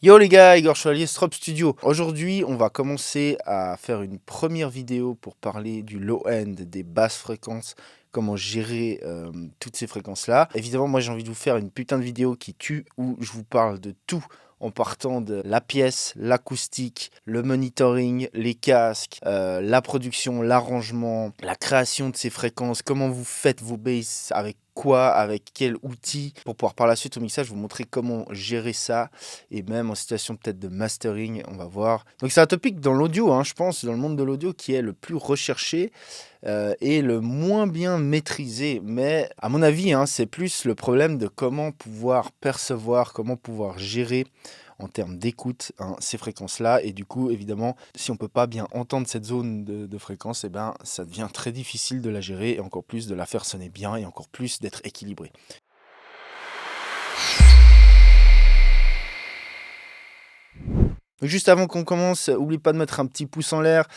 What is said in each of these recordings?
Yo les gars, Igor Chevalier, Strop Studio. Aujourd'hui, on va commencer à faire une première vidéo pour parler du low-end, des basses fréquences, comment gérer toutes ces fréquences-là. Évidemment, moi j'ai envie de vous faire une putain de vidéo qui tue, où je vous parle de tout en partant de la pièce, l'acoustique, le monitoring, les casques, la production, l'arrangement, la création de ces fréquences, comment vous faites vos basses, avec quoi, avec quel outil, pour pouvoir par la suite au mixage vous montrer comment gérer ça, et même en situation peut-être de mastering, on va voir. Donc c'est un topic dans l'audio, je pense, dans le monde de l'audio qui est le plus recherché et le moins bien maîtrisé. Mais à mon avis, c'est plus le problème de comment pouvoir percevoir, comment pouvoir gérer en termes d'écoute ces fréquences-là. Et du coup, évidemment, si on ne peut pas bien entendre cette zone de fréquence, eh ben, ça devient très difficile de la gérer et encore plus de la faire sonner bien et encore plus d'être équilibré. Juste avant qu'on commence, n'oubliez pas de mettre un petit pouce en l'air,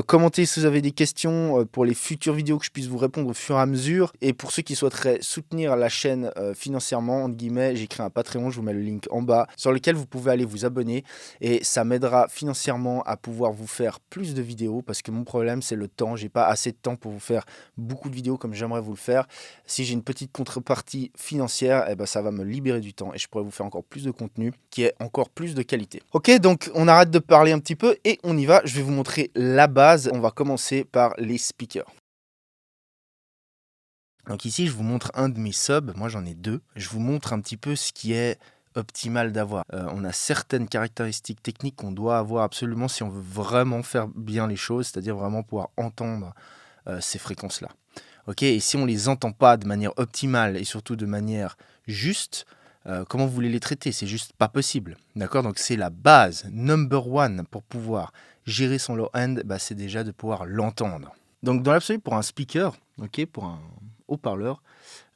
commentez si vous avez des questions pour les futures vidéos que je puisse vous répondre au fur et à mesure. Et pour ceux qui souhaiteraient soutenir la chaîne financièrement, entre guillemets, j'ai créé un Patreon, je vous mets le link en bas, sur lequel vous pouvez aller vous abonner. Et ça m'aidera financièrement à pouvoir vous faire plus de vidéos, parce que mon problème c'est le temps, j'ai pas assez de temps pour vous faire beaucoup de vidéos comme j'aimerais vous le faire. Si j'ai une petite contrepartie financière, eh ben, ça va me libérer du temps et je pourrais vous faire encore plus de contenu qui est encore plus de qualité. Ok, donc on arrête de parler un petit peu et on y va. Je vais vous montrer la base. On va commencer par les speakers. Donc ici, je vous montre un de mes subs. Moi, j'en ai deux. Je vous montre un petit peu ce qui est optimal d'avoir. On a certaines caractéristiques techniques qu'on doit avoir absolument si on veut vraiment faire bien les choses, c'est-à-dire vraiment pouvoir entendre ces fréquences-là. Ok, et si on les entend pas de manière optimale et surtout de manière juste, comment vous voulez les traiter? C'est juste pas possible. D'accord? Donc c'est la base, number one, pour pouvoir gérer son low-end, c'est déjà de pouvoir l'entendre. Donc dans l'absolu, pour un speaker, ok, pour un haut-parleur,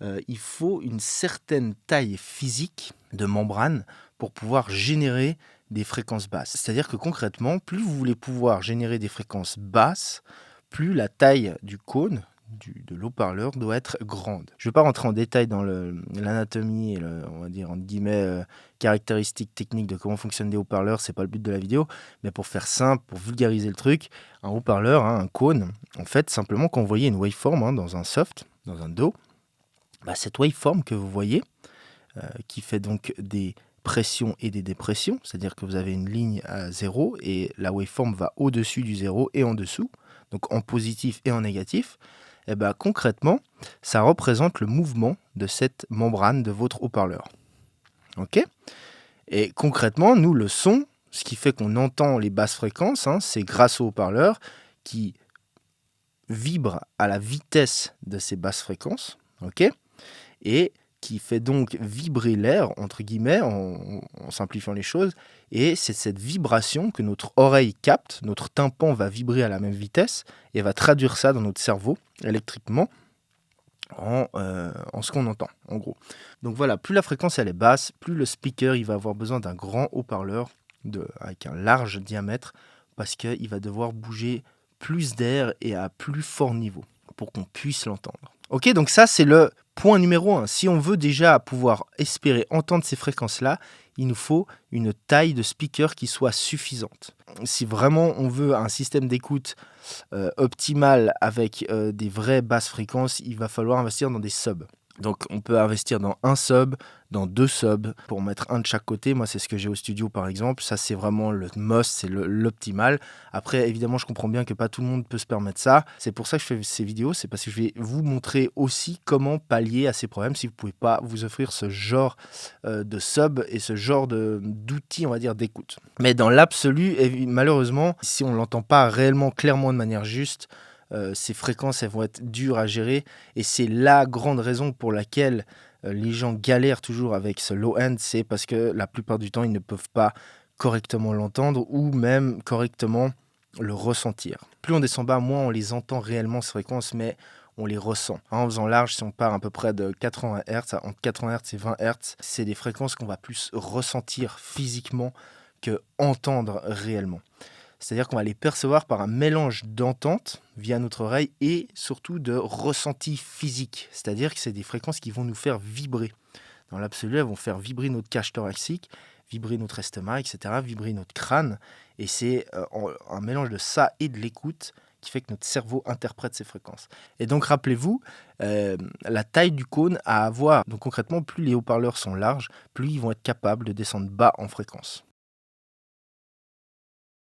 il faut une certaine taille physique de membrane pour pouvoir générer des fréquences basses. C'est-à-dire que concrètement, plus vous voulez pouvoir générer des fréquences basses, plus la taille du cône, de l'haut-parleur, doit être grande. Je ne vais pas rentrer en détail dans l'anatomie et on va dire entre guillemets caractéristiques techniques de comment fonctionnent des haut-parleurs, c'est pas le but de la vidéo, mais pour faire simple, pour vulgariser le truc, un haut-parleur, un cône, en fait, simplement quand vous voyez une waveform dans un soft, dans un DAW, cette waveform que vous voyez, qui fait donc des pressions et des dépressions, c'est-à-dire que vous avez une ligne à 0 et la waveform va au-dessus du 0 et en dessous, donc en positif et en négatif, et concrètement, ça représente le mouvement de cette membrane de votre haut-parleur. Ok ? Et concrètement, nous, le son, ce qui fait qu'on entend les basses fréquences, c'est grâce au haut-parleur qui vibre à la vitesse de ces basses fréquences, ok ? Et qui fait donc vibrer l'air, entre guillemets, en simplifiant les choses. Et c'est cette vibration que notre oreille capte, notre tympan va vibrer à la même vitesse et va traduire ça dans notre cerveau électriquement en ce qu'on entend, en gros. Donc voilà, plus la fréquence elle est basse, plus le speaker il va avoir besoin d'un grand haut-parleur avec un large diamètre parce qu'il va devoir bouger plus d'air et à plus fort niveau pour qu'on puisse l'entendre. Ok, donc ça c'est le point numéro 1. Si on veut déjà pouvoir espérer entendre ces fréquences-là, il nous faut une taille de speaker qui soit suffisante. Si vraiment on veut un système d'écoute optimal avec des vraies basses fréquences, il va falloir investir dans des subs. Donc on peut investir dans un sub, dans deux subs, pour mettre un de chaque côté. Moi c'est ce que j'ai au studio par exemple, ça c'est vraiment le must, c'est l'optimal. Après évidemment je comprends bien que pas tout le monde peut se permettre ça, c'est pour ça que je fais ces vidéos, c'est parce que je vais vous montrer aussi comment pallier à ces problèmes si vous ne pouvez pas vous offrir ce genre de sub et ce genre d'outils on va dire d'écoute. Mais dans l'absolu, malheureusement, si on ne l'entend pas réellement clairement de manière juste, ces fréquences elles vont être dures à gérer et c'est la grande raison pour laquelle les gens galèrent toujours avec ce low-end, c'est parce que la plupart du temps ils ne peuvent pas correctement l'entendre ou même correctement le ressentir. Plus on descend bas, moins on les entend réellement ces fréquences, mais on les ressent. En faisant large, si on part à peu près de 80 Hz, entre 80 Hz et 20 Hz, c'est des fréquences qu'on va plus ressentir physiquement que entendre réellement. C'est-à-dire qu'on va les percevoir par un mélange d'entente via notre oreille et surtout de ressenti physique. C'est-à-dire que c'est des fréquences qui vont nous faire vibrer. Dans l'absolu, elles vont faire vibrer notre cage thoracique, vibrer notre estomac, etc., vibrer notre crâne. Et c'est un mélange de ça et de l'écoute qui fait que notre cerveau interprète ces fréquences. Et donc rappelez-vous, la taille du cône à avoir. Donc concrètement, plus les haut-parleurs sont larges, plus ils vont être capables de descendre bas en fréquence.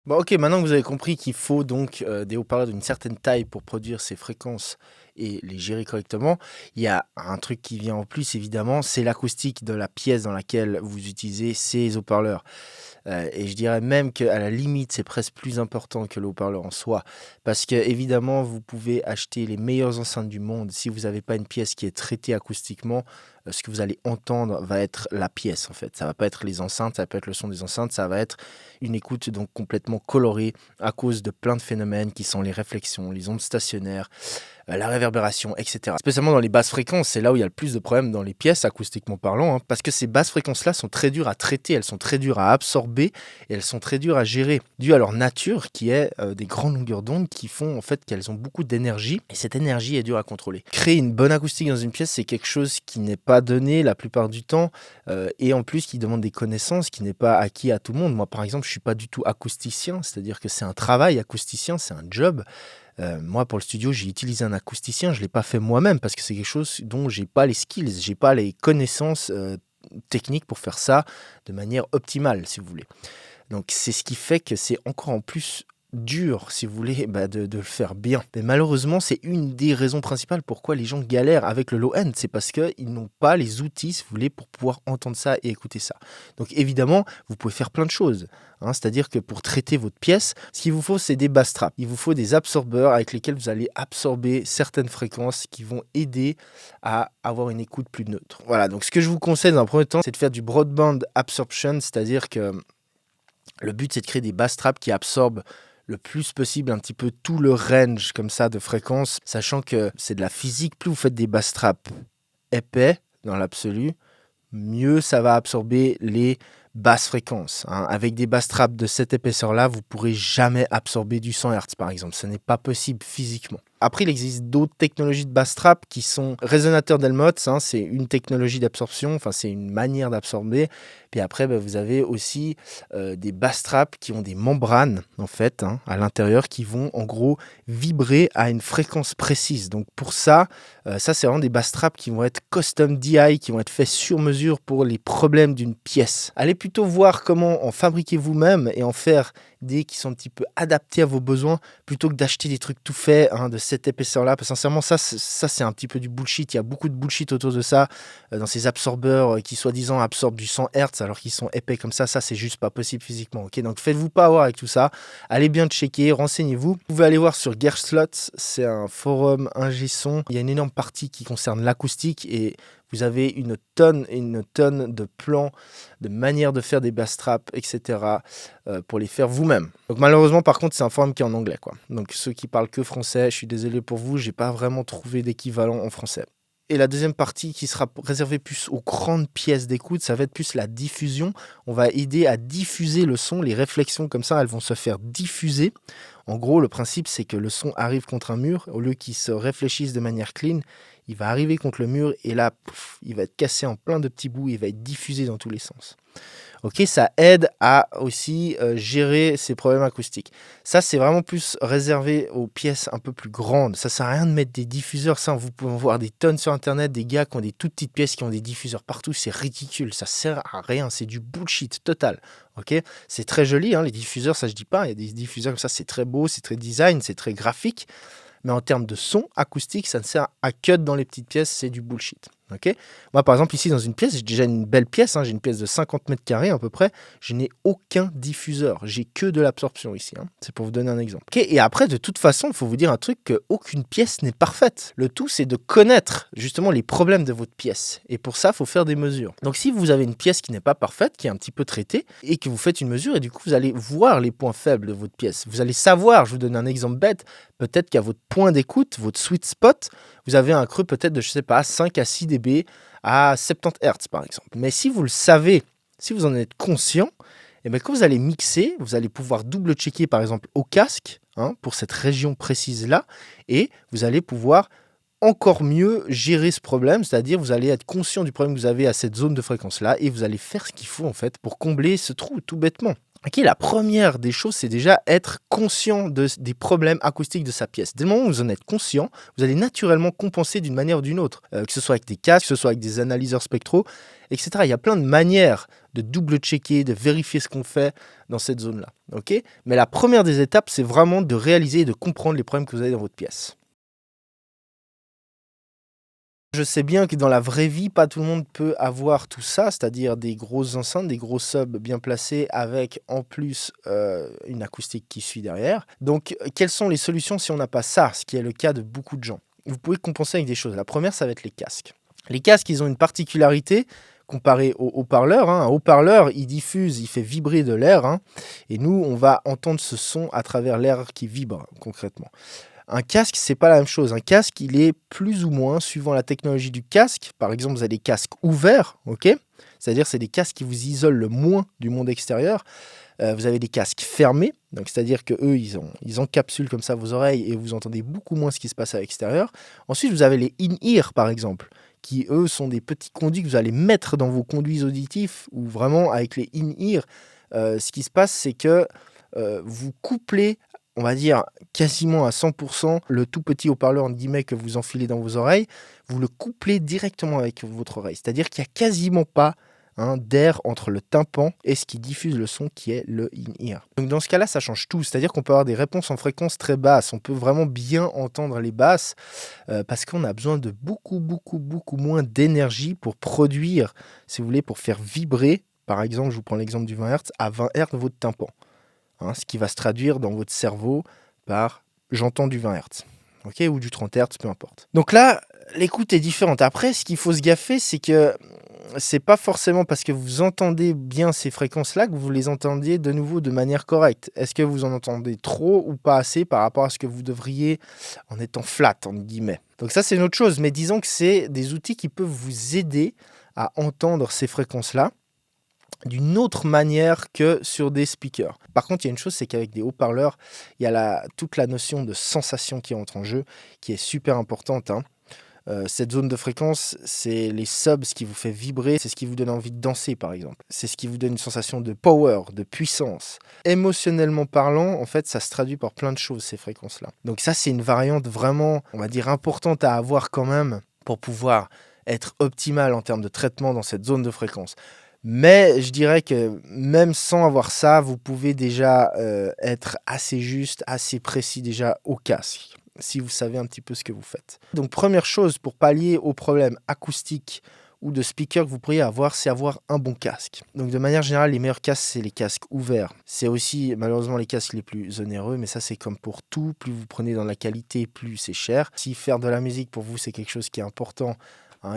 Bon, ok, maintenant que vous avez compris qu'il faut donc des haut-parleurs d'une certaine taille pour produire ces fréquences et les gérer correctement, il y a un truc qui vient en plus, évidemment, c'est l'acoustique de la pièce dans laquelle vous utilisez ces haut-parleurs. Et je dirais même qu'à la limite, c'est presque plus important que le haut-parleur en soi. Parce que, évidemment, vous pouvez acheter les meilleures enceintes du monde. Si vous n'avez pas une pièce qui est traitée acoustiquement, ce que vous allez entendre va être la pièce, en fait. Ça va pas être les enceintes, ça va pas être le son des enceintes, ça va être une écoute donc complètement colorée à cause de plein de phénomènes qui sont les réflexions, les ondes stationnaires, la réverbération, etc. Spécialement dans les basses fréquences, c'est là où il y a le plus de problèmes dans les pièces, acoustiquement parlant, hein, parce que ces basses fréquences-là sont très dures à traiter, elles sont très dures à absorber et elles sont très dures à gérer, dû à leur nature qui est des grandes longueurs d'onde qui font en fait qu'elles ont beaucoup d'énergie et cette énergie est dure à contrôler. Créer une bonne acoustique dans une pièce, c'est quelque chose qui n'est pas donné la plupart du temps et en plus qui demande des connaissances qui n'est pas acquis à tout le monde. Moi, par exemple, je suis pas du tout acousticien, c'est-à-dire que c'est un travail acousticien, c'est un job. Moi, pour le studio, j'ai utilisé un acousticien. Je ne l'ai pas fait moi-même parce que c'est quelque chose dont j'ai pas les skills, j'ai pas les connaissances techniques pour faire ça de manière optimale, si vous voulez. Donc, c'est ce qui fait que c'est encore en plus dur, si vous voulez, de le faire bien. Mais malheureusement, c'est une des raisons principales pourquoi les gens galèrent avec le low-end. C'est parce qu'ils n'ont pas les outils, si vous voulez, pour pouvoir entendre ça et écouter ça. Donc évidemment, vous pouvez faire plein de choses. C'est-à-dire que pour traiter votre pièce, ce qu'il vous faut, c'est des bass traps. Il vous faut des absorbeurs avec lesquels vous allez absorber certaines fréquences qui vont aider à avoir une écoute plus neutre. Voilà, donc ce que je vous conseille dans un premier temps, c'est de faire du broadband absorption, c'est-à-dire que le but, c'est de créer des bass traps qui absorbent le plus possible un petit peu tout le range comme ça de fréquences, sachant que c'est de la physique. Plus vous faites des bass traps épais dans l'absolu, mieux ça va absorber les basses fréquences. Avec des bass traps de cette épaisseur-là, vous ne pourrez jamais absorber du 100 Hz par exemple. Ce n'est pas possible physiquement. Après, il existe d'autres technologies de bass trap qui sont résonateurs d'Helmholtz. C'est une technologie d'absorption, enfin c'est une manière d'absorber. Puis après, vous avez aussi des bass traps qui ont des membranes en fait à l'intérieur qui vont en gros vibrer à une fréquence précise. Donc pour ça, ça c'est vraiment des bass traps qui vont être custom DI, qui vont être faits sur mesure pour les problèmes d'une pièce. Allez plutôt voir comment en fabriquer vous-même et en faire des qui sont un petit peu adaptés à vos besoins plutôt que d'acheter des trucs tout faits de cette épaisseur-là. Parce que sincèrement, ça c'est un petit peu du bullshit. Il y a beaucoup de bullshit autour de ça, dans ces absorbeurs qui soi-disant absorbent du 100 Hz alors qu'ils sont épais comme ça. Ça, c'est juste pas possible physiquement. Ok, donc faites-vous pas avoir avec tout ça. Allez bien checker, renseignez-vous. Vous pouvez aller voir sur Gerstlot, c'est un forum ingé son. Il y a une énorme partie qui concerne l'acoustique et vous avez une tonne de plans, de manières de faire des bass traps, etc. Pour les faire vous-même. Donc malheureusement, par contre, c'est un forum qui est en anglais, quoi. Donc ceux qui parlent que français, je suis désolé pour vous, j'ai pas vraiment trouvé d'équivalent en français. Et la deuxième partie qui sera réservée plus aux grandes pièces d'écoute, ça va être plus la diffusion. On va aider à diffuser le son, les réflexions comme ça, elles vont se faire diffuser. En gros, le principe, c'est que le son arrive contre un mur, au lieu qu'il se réfléchisse de manière clean, il va arriver contre le mur et là, il va être cassé en plein de petits bouts, il va être diffusé dans tous les sens. Ok, ça aide à aussi gérer ces problèmes acoustiques. Ça, c'est vraiment plus réservé aux pièces un peu plus grandes. Ça sert à rien de mettre des diffuseurs. Ça, vous pouvez en voir des tonnes sur Internet, des gars qui ont des toutes petites pièces qui ont des diffuseurs partout. C'est ridicule. Ça sert à rien. C'est du bullshit total. Ok, c'est très joli, les diffuseurs, ça je dis pas. Il y a des diffuseurs comme ça, c'est très beau, c'est très design, c'est très graphique. Mais en termes de son acoustique, ça ne sert à cut dans les petites pièces, c'est du bullshit. Okay, moi, par exemple, ici, dans une pièce, j'ai déjà une belle pièce, j'ai une pièce de 50 mètres carrés à peu près, je n'ai aucun diffuseur, j'ai que de l'absorption ici, c'est pour vous donner un exemple. Okay, et après, de toute façon, il faut vous dire un truc, qu'aucune pièce n'est parfaite. Le tout, c'est de connaître justement les problèmes de votre pièce. Et pour ça, il faut faire des mesures. Donc, si vous avez une pièce qui n'est pas parfaite, qui est un petit peu traitée, et que vous faites une mesure, et du coup, vous allez voir les points faibles de votre pièce. Vous allez savoir, je vous donne un exemple bête, peut-être qu'à votre point d'écoute, votre sweet spot, vous avez un creux peut-être de, 5 à 6 dB à 70 Hz par exemple. Mais si vous le savez, si vous en êtes conscient, et bien quand vous allez mixer, vous allez pouvoir double-checker par exemple au casque pour cette région précise-là et vous allez pouvoir encore mieux gérer ce problème, c'est-à-dire vous allez être conscient du problème que vous avez à cette zone de fréquence-là et vous allez faire ce qu'il faut en fait pour combler ce trou tout bêtement. Ok, la première des choses, c'est déjà être conscient des problèmes acoustiques de sa pièce. Dès le moment où vous en êtes conscient, vous allez naturellement compenser d'une manière ou d'une autre, que ce soit avec des casques, que ce soit avec des analyseurs spectraux, etc. Il y a plein de manières de double-checker, de vérifier ce qu'on fait dans cette zone-là. Ok, mais la première des étapes, c'est vraiment de réaliser et de comprendre les problèmes que vous avez dans votre pièce. Je sais bien que dans la vraie vie, pas tout le monde peut avoir tout ça, c'est-à-dire des grosses enceintes, des gros subs bien placés avec en plus une acoustique qui suit derrière. Donc, quelles sont les solutions si on n'a pas ça, ce qui est le cas de beaucoup de gens? Vous pouvez compenser avec des choses. La première, ça va être les casques. Les casques, ils ont une particularité comparée aux haut-parleurs. Un haut-parleur, il diffuse, il fait vibrer de l'air, et nous, on va entendre ce son à travers l'air qui vibre concrètement. Un casque, c'est pas la même chose. Un casque, il est plus ou moins suivant la technologie du casque. Par exemple, vous avez des casques ouverts, ok? C'est-à-dire, c'est des casques qui vous isolent le moins du monde extérieur. Vous avez des casques fermés, donc c'est-à-dire que eux, ils encapsulent comme ça vos oreilles et vous entendez beaucoup moins ce qui se passe à l'extérieur. Ensuite, vous avez les in-ear, par exemple, qui eux sont des petits conduits que vous allez mettre dans vos conduits auditifs, ou vraiment avec les in-ear, ce qui se passe, c'est que vous couplez, on va dire quasiment à 100%, le tout petit haut-parleur entre guillemets que vous enfilez dans vos oreilles, vous le couplez directement avec votre oreille. C'est-à-dire qu'il n'y a quasiment pas d'air entre le tympan et ce qui diffuse le son qui est le in-ear. Donc dans ce cas-là, ça change tout. C'est-à-dire qu'on peut avoir des réponses en fréquence très basses. On peut vraiment bien entendre les basses parce qu'on a besoin de beaucoup moins d'énergie pour produire, si vous voulez, pour faire vibrer. Par exemple, je vous prends l'exemple du 20 Hz, à 20 Hz votre tympan. Ce qui va se traduire dans votre cerveau par j'entends du 20 Hz, ok, ou du 30 Hz, peu importe. Donc là, l'écoute est différente. Après, ce qu'il faut se gaffer, c'est que c'est pas forcément parce que vous entendez bien ces fréquences-là que vous les entendiez de nouveau de manière correcte. Est-ce que vous en entendez trop ou pas assez par rapport à ce que vous devriez en étant flat, entre guillemets. Donc ça, c'est une autre chose, mais disons que c'est des outils qui peuvent vous aider à entendre ces fréquences-là d'une autre manière que sur des speakers. Par contre, il y a une chose, c'est qu'avec des haut-parleurs, il y a toute la notion de sensation qui entre en jeu, qui est super importante. Cette zone de fréquence, c'est les subs, ce qui vous fait vibrer, c'est ce qui vous donne envie de danser, par exemple. C'est ce qui vous donne une sensation de power, de puissance. Émotionnellement parlant, en fait, ça se traduit par plein de choses, ces fréquences-là. Donc ça, c'est une variante vraiment, on va dire, importante à avoir quand même pour pouvoir être optimal en termes de traitement dans cette zone de fréquence. Mais je dirais que même sans avoir ça, vous pouvez déjà être assez juste, assez précis déjà au casque, si vous savez un petit peu ce que vous faites. Donc première chose pour pallier aux problèmes acoustiques ou de speaker que vous pourriez avoir, c'est avoir un bon casque. Donc de manière générale, les meilleurs casques, c'est les casques ouverts. C'est aussi malheureusement les casques les plus onéreux, mais ça c'est comme pour tout, plus vous prenez dans la qualité, plus c'est cher. Si faire de la musique pour vous c'est quelque chose qui est important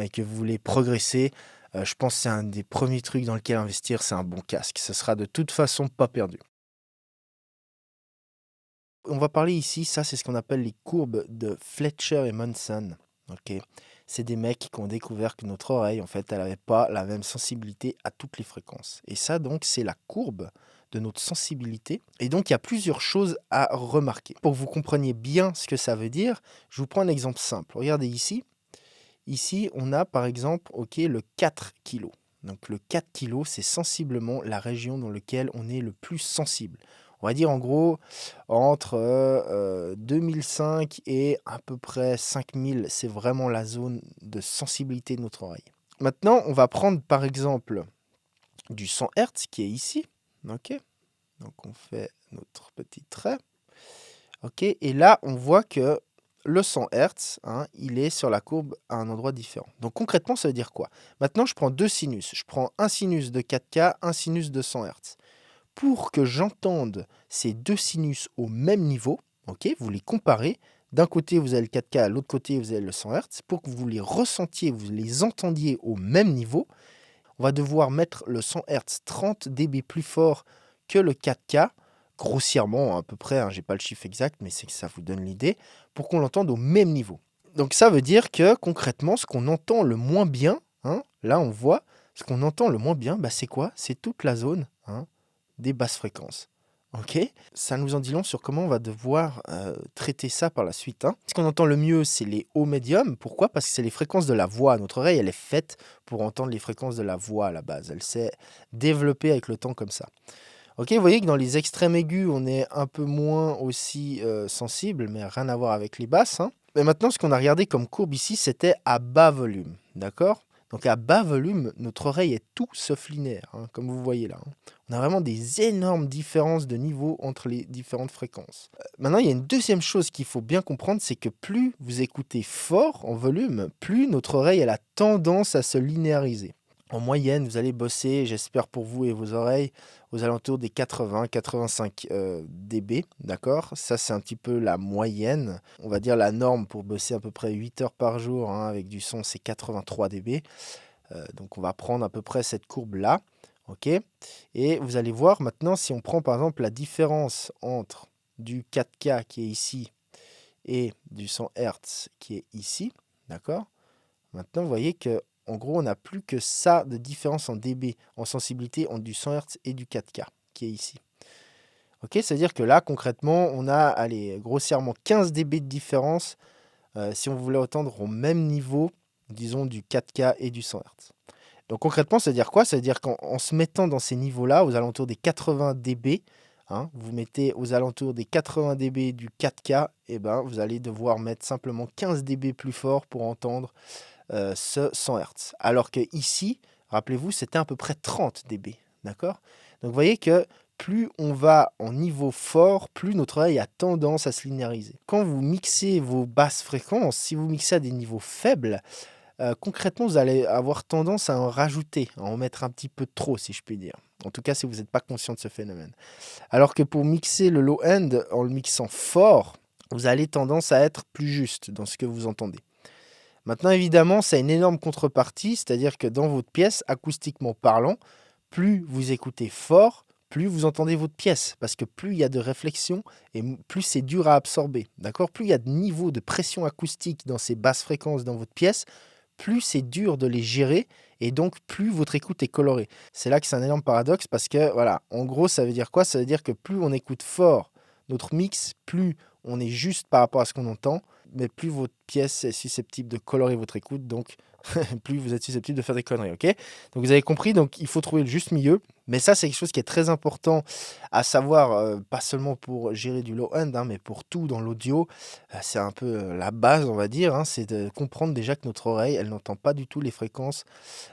et que vous voulez progresser, je pense que c'est un des premiers trucs dans lequel investir, c'est un bon casque. Ce sera de toute façon pas perdu. On va parler ici, ça c'est ce qu'on appelle les courbes de Fletcher et Monson. Ok, c'est des mecs qui ont découvert que notre oreille, en fait, elle n'avait pas la même sensibilité à toutes les fréquences. Et ça, donc, c'est la courbe de notre sensibilité. Et donc, il y a plusieurs choses à remarquer. Pour que vous compreniez bien ce que ça veut dire, je vous prends un exemple simple. Regardez ici. Ici, on a par exemple le 4 kg. Donc le 4 kg, c'est sensiblement la région dans laquelle on est le plus sensible. On va dire en gros entre 2005 et à peu près 5000, c'est vraiment la zone de sensibilité de notre oreille. Maintenant, on va prendre par exemple du 100 Hz qui est ici. Ok, donc on fait notre petit trait. Ok, et là, on voit que le 100 Hz, il est sur la courbe à un endroit différent. Donc concrètement, ça veut dire quoi? Maintenant, je prends deux sinus. Je prends un sinus de 4K, un sinus de 100 Hz. Pour que j'entende ces deux sinus au même niveau, ok, vous les comparez. D'un côté, vous avez le 4K, à l'autre côté, vous avez le 100 Hz. Pour que vous les ressentiez, vous les entendiez au même niveau, on va devoir mettre le 100 Hz 30 dB plus fort que le 4K, grossièrement à peu près, j'ai pas le chiffre exact, mais c'est que ça vous donne l'idée, pour qu'on l'entende au même niveau. Donc ça veut dire que concrètement, ce qu'on entend le moins bien, là on voit, ce qu'on entend le moins bien, c'est quoi? C'est toute la zone des basses fréquences. OK? Ça nous en dit long sur comment on va devoir, traiter ça par la suite, hein. Ce qu'on entend le mieux, c'est les hauts médiums. Pourquoi? Parce que c'est les fréquences de la voix. Notre oreille, elle est faite pour entendre les fréquences de la voix à la base. Elle s'est développée avec le temps comme ça. OK, vous voyez que dans les extrêmes aigus, on est un peu moins aussi, sensible, mais rien à voir avec les basses, hein. Mais maintenant, ce qu'on a regardé comme courbe ici, c'était à bas volume, d'accord? Donc à bas volume, notre oreille est tout sauf linéaire, hein, comme vous voyez là, hein. On a vraiment des énormes différences de niveau entre les différentes fréquences. Maintenant, il y a une deuxième chose qu'il faut bien comprendre, c'est que plus vous écoutez fort en volume, plus notre oreille elle a tendance à se linéariser. En moyenne, vous allez bosser, j'espère pour vous et vos oreilles, aux alentours des 80-85 dB, d'accord? Ça, c'est un petit peu la moyenne. On va dire la norme pour bosser à peu près 8 heures par jour, hein, avec du son, c'est 83 dB. Donc, on va prendre à peu près cette courbe-là, ok? Et vous allez voir maintenant, si on prend par exemple la différence entre du 4K qui est ici et du 100 Hz qui est ici, d'accord? Maintenant, vous voyez que en gros, on n'a plus que ça de différence en dB, en sensibilité entre du 100 Hz et du 4K, qui est ici. Ok, c'est-à-dire que là, concrètement, on a, allez, grossièrement 15 dB de différence si on voulait entendre au même niveau, disons, du 4K et du 100 Hz. Donc concrètement, ça veut dire quoi? Ça veut dire qu'en se mettant dans ces niveaux-là, aux alentours des 80 dB, hein, vous mettez aux alentours des 80 dB du 4K, et ben, vous allez devoir mettre simplement 15 dB plus fort pour entendre ce 100 Hz. Alors que ici, rappelez-vous, c'était à peu près 30 dB, d'accord? Donc vous voyez que plus on va en niveau fort, plus notre oreille a tendance à se linéariser. Quand vous mixez vos basses fréquences, si vous mixez à des niveaux faibles, concrètement, vous allez avoir tendance à en rajouter, à en mettre un petit peu trop, si je puis dire. En tout cas, si vous n'êtes pas conscient de ce phénomène. Alors que pour mixer le low-end, en le mixant fort, vous allez tendance à être plus juste dans ce que vous entendez. Maintenant, évidemment, ça a une énorme contrepartie, c'est-à-dire que dans votre pièce, acoustiquement parlant, plus vous écoutez fort, plus vous entendez votre pièce, parce que plus il y a de réflexion et plus c'est dur à absorber, d'accord? Plus il y a de niveau de pression acoustique dans ces basses fréquences dans votre pièce, plus c'est dur de les gérer et donc plus votre écoute est colorée. C'est là que c'est un énorme paradoxe parce que, voilà, en gros, ça veut dire quoi? Ça veut dire que plus on écoute fort notre mix, plus on est juste par rapport à ce qu'on entend, mais plus votre pièce est susceptible de colorer votre écoute, donc plus vous êtes susceptible de faire des conneries, ok? Donc vous avez compris, donc il faut trouver le juste milieu, mais ça c'est quelque chose qui est très important à savoir, pas seulement pour gérer du low-end, hein, mais pour tout dans l'audio. C'est un peu la base, on va dire, hein, c'est de comprendre déjà que notre oreille, elle n'entend pas du tout les fréquences,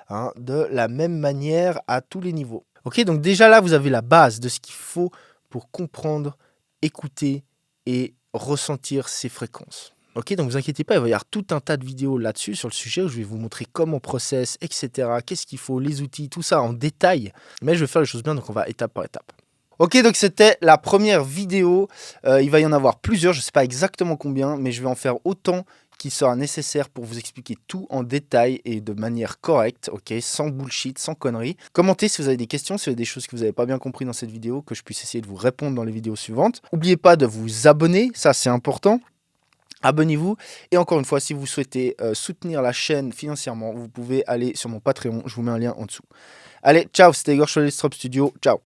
hein, de la même manière à tous les niveaux. Ok, donc déjà là, vous avez la base de ce qu'il faut pour comprendre, écouter et ressentir ces fréquences. Ok, donc vous inquiétez pas, il va y avoir tout un tas de vidéos là-dessus sur le sujet où je vais vous montrer comment on processe, etc. Qu'est-ce qu'il faut, les outils, tout ça en détail. Mais je vais faire les choses bien, donc on va étape par étape. Ok, donc c'était la première vidéo. Il va y en avoir plusieurs, je ne sais pas exactement combien, mais je vais en faire autant qu'il sera nécessaire pour vous expliquer tout en détail et de manière correcte, ok, sans bullshit, sans conneries. Commentez si vous avez des questions, si vous avez des choses que vous n'avez pas bien compris dans cette vidéo, que je puisse essayer de vous répondre dans les vidéos suivantes. N'oubliez pas de vous abonner, ça c'est important. Abonnez-vous et encore une fois, si vous souhaitez soutenir la chaîne financièrement, vous pouvez aller sur mon Patreon, je vous mets un lien en dessous. Allez, ciao, c'était Igor Strop Studio, ciao.